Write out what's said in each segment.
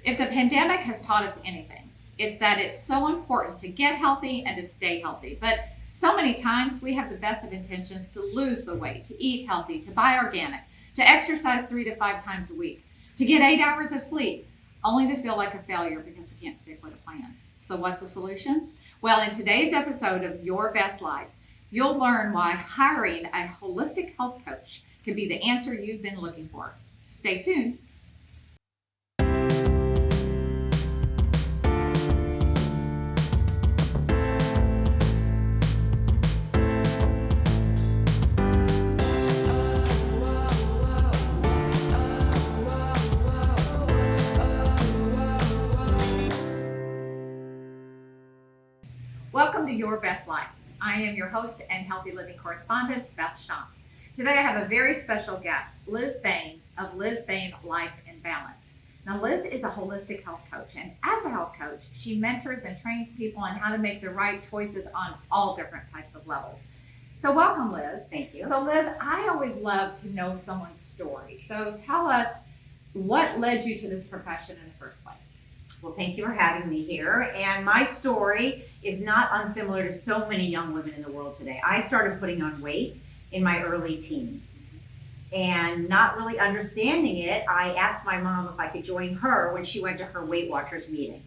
If the pandemic has taught us anything, it's that it's so important to get healthy and to stay healthy. But so many times we have the best of intentions to lose the weight, to eat healthy, to buy organic, to exercise 3 to 5 times a week, to get 8 hours of sleep, only to feel like a failure because we can't stick with a plan. So what's the solution? Well, in today's episode of Your Best Life, you'll learn why hiring a holistic health coach can be the answer you've been looking for. Stay tuned. Welcome to Your Best Life. I am your host and healthy living correspondent, Beth Schomp. Today I have a very special guest, Liz Bain of Liz Bain Life in Balance. Now Liz is a holistic health coach, and as a health coach, she mentors and trains people on how to make the right choices on all different types of levels. So welcome, Liz. Thank you. So Liz, I always love to know someone's story. So tell us what led you to this profession in the first place. Well, thank you for having me here. And my story is not unsimilar to so many young women in the world today. I started putting on weight in my early teens. And not really understanding it, I asked my mom if I could join her when she went to her Weight Watchers meeting.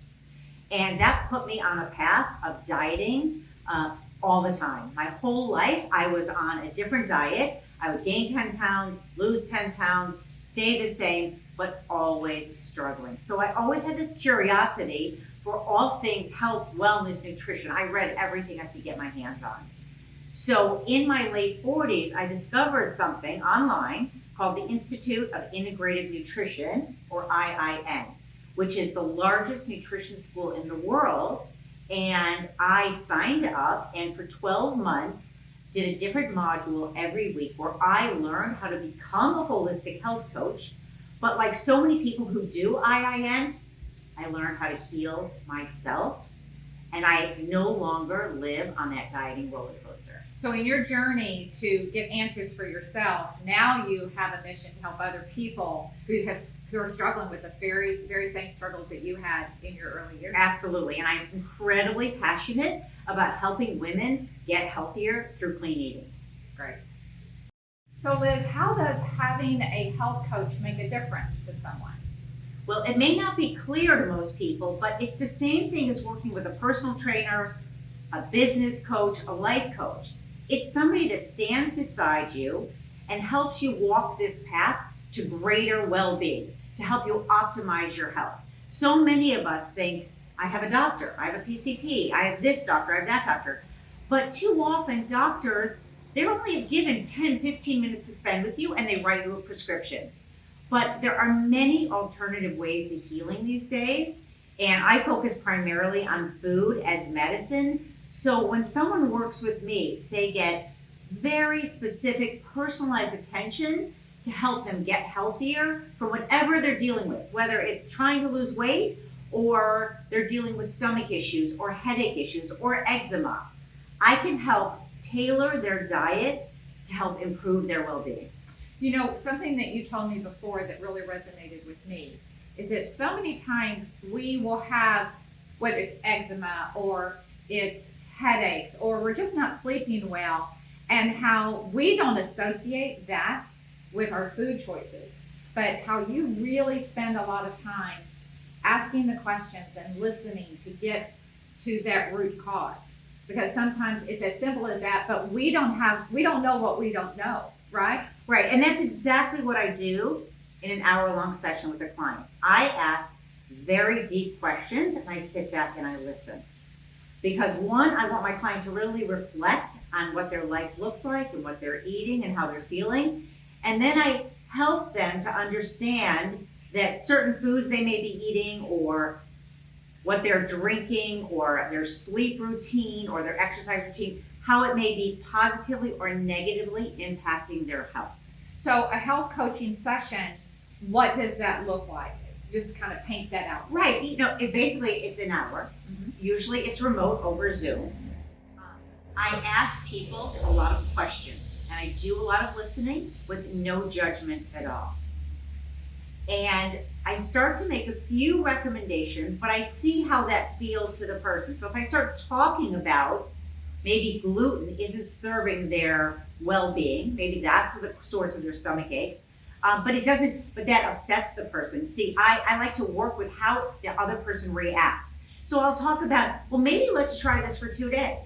And that put me on a path of dieting all the time. My whole life, I was on a different diet. I would gain 10 pounds, lose 10 pounds, stay the same, but always struggling. So I always had this curiosity for all things health, wellness, nutrition. I read everything I could get my hands on. So in my late 40s, I discovered something online called the Institute of Integrative Nutrition, or IIN, which is the largest nutrition school in the world. And I signed up, and for 12 months, did a different module every week where I learned how to become a holistic health coach. But like so many people who do IIN, I learned how to heal myself, and I no longer live on that dieting roller coaster. So in your journey to get answers for yourself, now you have a mission to help other people who are struggling with the very same struggles that you had in your early years. Absolutely, and I'm incredibly passionate about helping women get healthier through clean eating. That's great. So Liz, how does having a health coach make a difference to someone? Well, it may not be clear to most people, but it's the same thing as working with a personal trainer, a business coach, a life coach. It's somebody that stands beside you and helps you walk this path to greater well-being, to help you optimize your health. So many of us think, I have a doctor, I have a PCP, I have this doctor, I have that doctor. But too often doctors, they're only given 10, 15 minutes to spend with you and they write you a prescription. But there are many alternative ways to healing these days. And I focus primarily on food as medicine. So when someone works with me, they get very specific, personalized attention to help them get healthier from whatever they're dealing with, whether it's trying to lose weight or they're dealing with stomach issues or headache issues or eczema. I can help tailor their diet to help improve their well-being. You know, something that you told me before that really resonated with me is that so many times we will have, whether it's eczema or it's headaches or we're just not sleeping well, and how we don't associate that with our food choices, but how you really spend a lot of time asking the questions and listening to get to that root cause. Because sometimes it's as simple as that, but we don't know what we don't know, right? Right, and that's exactly what I do in an hour-long session with a client. I ask very deep questions and I sit back and I listen. Because one, I want my client to really reflect on what their life looks like and what they're eating and how they're feeling. And then I help them to understand that certain foods they may be eating or what they're drinking or their sleep routine or their exercise routine, how it may be positively or negatively impacting their health. So a health coaching session, what does that look like? Just kind of paint that out. Right, it's an hour. Mm-hmm. Usually it's remote over Zoom. I ask people a lot of questions and I do a lot of listening with no judgment at all. And I start to make a few recommendations, but I see how that feels to the person. So if I start talking about maybe gluten isn't serving their well-being, maybe that's the source of their stomach aches, but that upsets the person. See, I like to work with how the other person reacts. So I'll talk about, well, maybe let's try this for 2 days.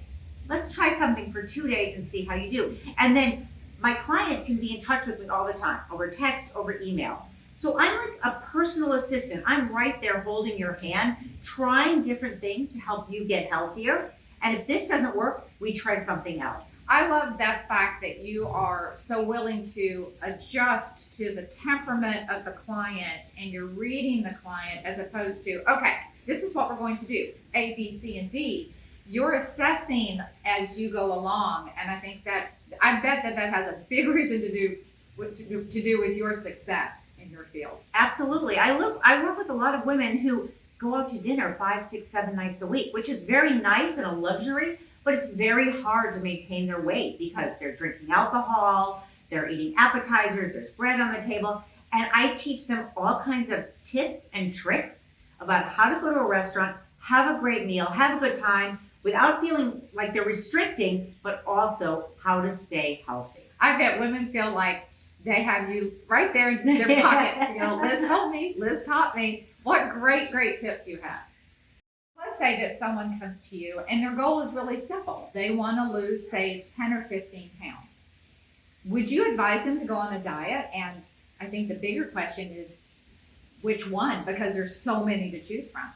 Let's try something for 2 days and see how you do. And then my clients can be in touch with me all the time, over text, over email. So I'm like a personal assistant. I'm right there holding your hand, trying different things to help you get healthier. And if this doesn't work, we try something else. I love that fact that you are so willing to adjust to the temperament of the client, and you're reading the client as opposed to, okay, this is what we're going to do, A, B, C, and D. You're assessing as you go along, and I think that, I bet that has a big reason to do with your success in your field. Absolutely. I work with a lot of women who go out to dinner 5, 6, 7 nights a week, which is very nice and a luxury, but it's very hard to maintain their weight because they're drinking alcohol, they're eating appetizers, there's bread on the table, and I teach them all kinds of tips and tricks about how to go to a restaurant, have a great meal, have a good time, without feeling like they're restricting, but also how to stay healthy. I bet women feel like they have you right there in their pockets. You know, Liz taught me. What great tips you have. Let's say that someone comes to you and their goal is really simple. They want to lose, say, 10 or 15 pounds. Would you advise them to go on a diet? And I think the bigger question is, which one? Because there's so many to choose from.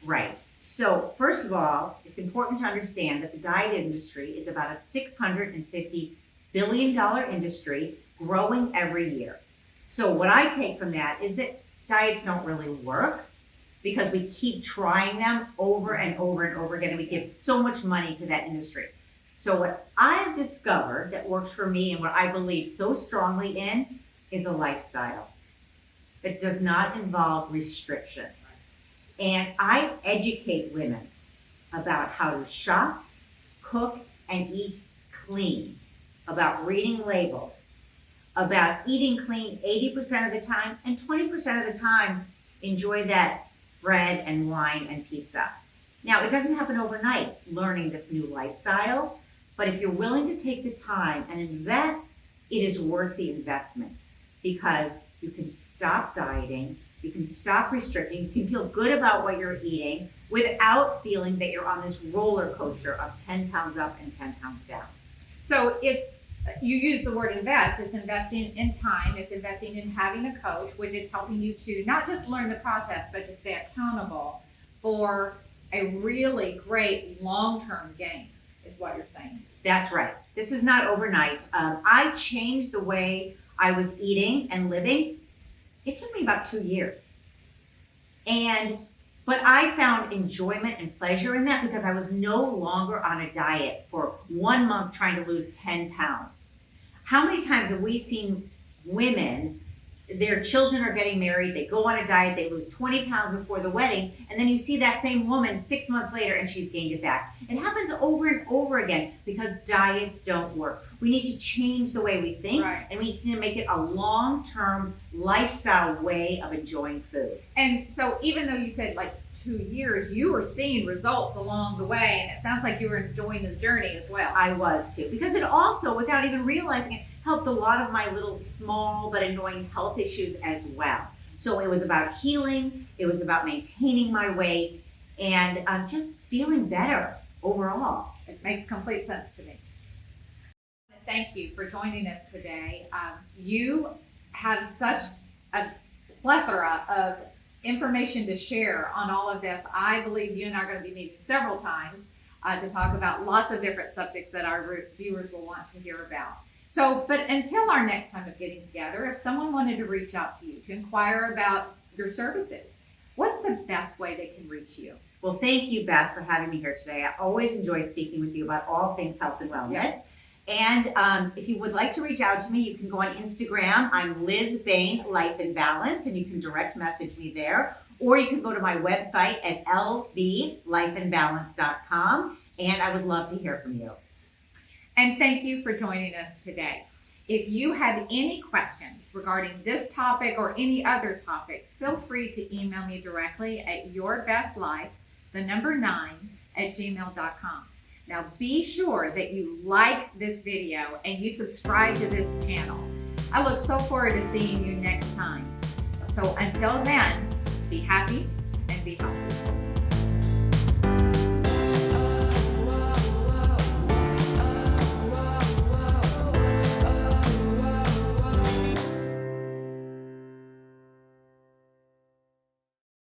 Right. So first of all, it's important to understand that the diet industry is about a $650 billion industry growing every year. So what I take from that is that diets don't really work because we keep trying them over and over and over again, and we give so much money to that industry. So what I've discovered that works for me and what I believe so strongly in is a lifestyle that does not involve restriction. And I educate women about how to shop, cook, and eat clean, about reading labels, about eating clean 80% of the time, and 20% of the time, enjoy that bread and wine and pizza. Now, it doesn't happen overnight, learning this new lifestyle, but if you're willing to take the time and invest, it is worth the investment because you can stop dieting, you can stop restricting, you can feel good about what you're eating without feeling that you're on this roller coaster of 10 pounds up and 10 pounds down. So you use the word invest. It's investing in time. It's investing in having a coach, which is helping you to not just learn the process, but to stay accountable for a really great long-term gain, is what you're saying. That's right. This is not overnight. I changed the way I was eating and living. It took me about 2 years. But I found enjoyment and pleasure in that because I was no longer on a diet for 1 month trying to lose 10 pounds. How many times have we seen women, their children are getting married, they go on a diet, they lose 20 pounds before the wedding, and then you see that same woman 6 months later and she's gained it back. It happens over and over again because diets don't work. We need to change the way we think, right, and we need to make it a long-term lifestyle way of enjoying food. And so even though you said like 2 years, you were seeing results along the way, and it sounds like you were enjoying the journey as well. I was too, because it also, without even realizing it, helped a lot of my little small but annoying health issues as well. So it was about healing, it was about maintaining my weight, and just feeling better overall. It makes complete sense to me. Thank you for joining us today. You have such a plethora of information to share on all of this. I believe you and I are going to be meeting several times to talk about lots of different subjects that our viewers will want to hear about. So, but until our next time of getting together, if someone wanted to reach out to you to inquire about your services, what's the best way they can reach you? Well, thank you, Beth, for having me here today. I always enjoy speaking with you about all things health and wellness. Yes. And if you would like to reach out to me, you can go on Instagram. I'm Liz Bain, Life in Balance, and you can direct message me there. Or you can go to my website at lblifeinbalance.com, and I would love to hear from you. And thank you for joining us today. If you have any questions regarding this topic or any other topics, feel free to email me directly at yourbestlife9@gmail.com. Now be sure that you like this video and you subscribe to this channel. I look so forward to seeing you next time. So until then,